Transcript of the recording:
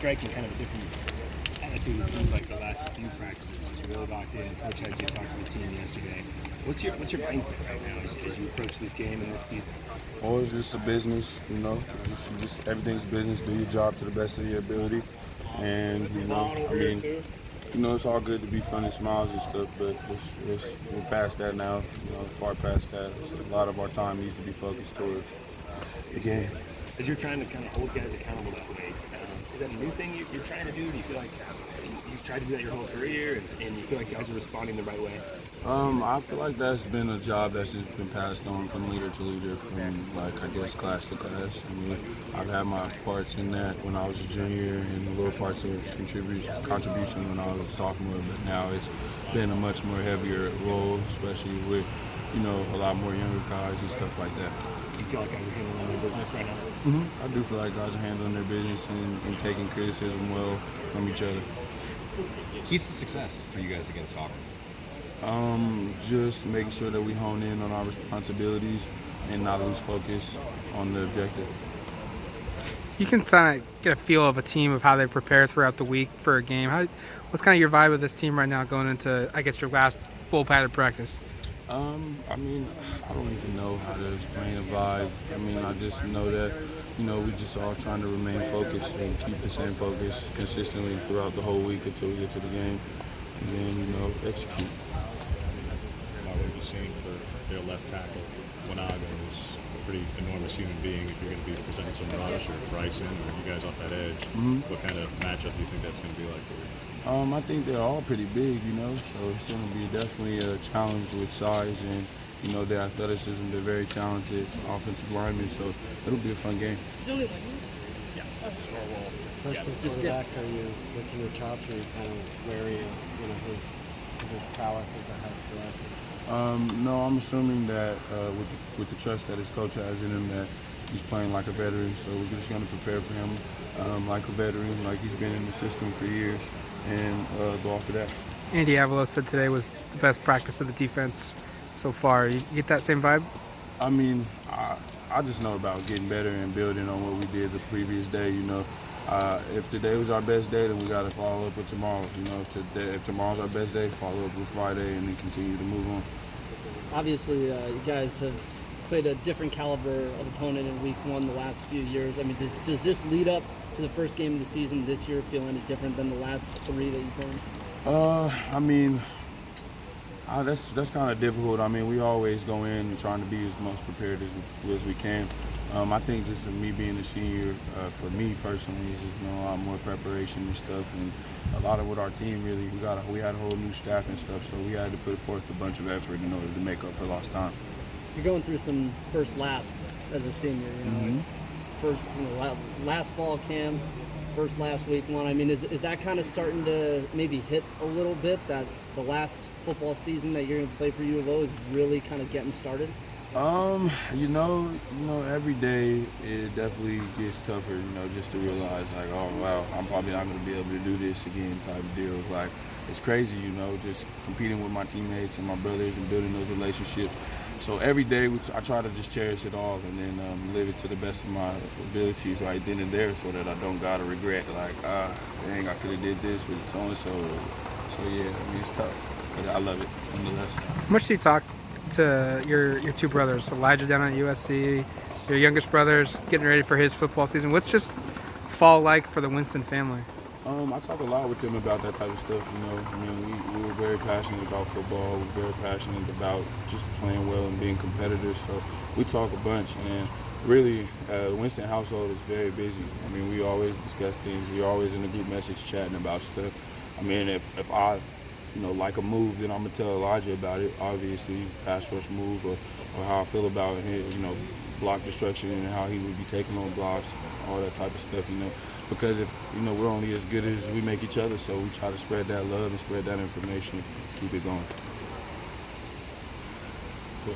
striking kind of a different attitude, it seems like, the last few practices. Just really locked in. Coach had you talk to the team yesterday. What's your mindset right now as you approach this game and this season? Well, it's just a business, just everything's business. Do your job to the best of your ability, and it's all good to be fun and smiles and stuff, but we're past that now. Far past that. So a lot of our time needs to be focused towards the game. As you're trying to kind of hold guys accountable that way, is that a new thing you're trying to do? Do you feel like you've tried to do that your whole career, and you feel like guys are responding the right way? I feel like that's been a job that's just been passed on from leader to leader, from class to class. I mean, I've had my parts in that when I was a junior and little parts of contribution when I was a sophomore, but now it's been a much more heavier role, especially with, a lot more younger guys and stuff like that. Do you feel like guys are handling their business right now? I do feel like guys are handling their business and taking criticism well from each other. Keys to success for you guys against Auburn? Just making sure that we hone in on our responsibilities and not lose focus on the objective. You can kind of get a feel of a team of how they prepare throughout the week for a game. What's kind of your vibe with this team right now going into, I guess, your last full padded practice? I don't even know how to explain a vibe. I just know that, we just all trying to remain focused and keep the same focus consistently throughout the whole week until we get to the game, and then, execute. What have you seen for their left tackle? Wanago is a pretty enormous human being. If you're going to be presenting some rush or Bryson or you guys off that edge, what kind of matchup do you think that's going to be like for you? I think they're all pretty big, so it's going to be definitely a challenge with size and, their athleticism. They're very talented offensive linemen, so it'll be a fun game. It's only 1 year? Yeah. Freshman quarterback, are you licking your chops, or are you kind of wary of, his prowess as a high school athlete? No, I'm assuming that with the trust that his coach has in him, that he's playing like a veteran, so we're just going to prepare for him like a veteran, like he's been in the system for years, and go off of that. Andy Avila said today was the best practice of the defense so far. You get that same vibe? I just know about getting better and building on what we did the previous day. If today was our best day, then we got to follow up with tomorrow. If tomorrow's our best day, follow up with Friday, and then continue to move on. Obviously, you guys have played a different caliber of opponent in week 1 the last few years. Does this lead up to the first game of the season this year feel any different than the last 3 that you played? That's kind of difficult. We always go in and trying to be as most prepared as we can. I think just me being a senior, for me personally, it's just been a lot more preparation and stuff, and a lot of with our team really, we had a whole new staff and stuff, so we had to put forth a bunch of effort in order to make up for lost time. You're going through some first lasts as a senior, first, last fall camp, first last week 1. Is that kind of starting to maybe hit a little bit, that the last football season that you're going to play for U of O is really kind of getting started? Every day it definitely gets tougher, just to realize like, oh wow, I'm probably not going to be able to do this again type of deal. Like, it's crazy, just competing with my teammates and my brothers and building those relationships. So every day I try to just cherish it all and then live it to the best of my abilities right then and there, so that I don't gotta regret like, dang, I could have did this with so and so. So yeah, it's tough, but I love it nonetheless. How much do you talk to your 2 brothers, Elijah down at USC, your youngest brother's getting ready for his football season? What's just fall like for the Winston family? I talk a lot with them about that type of stuff, we were very passionate about football. We're very passionate about just playing well and being competitors, so we talk a bunch. And really, the Winston household is very busy. We always discuss things. We're always in the group message chatting about stuff. If I like a move, then I'm going to tell Elijah about it, obviously, pass rush move, or how I feel about it, block destruction and how he would be taking on blocks, all that type of stuff, because if, we're only as good as we make each other, so we try to spread that love and spread that information, keep it going. Cool.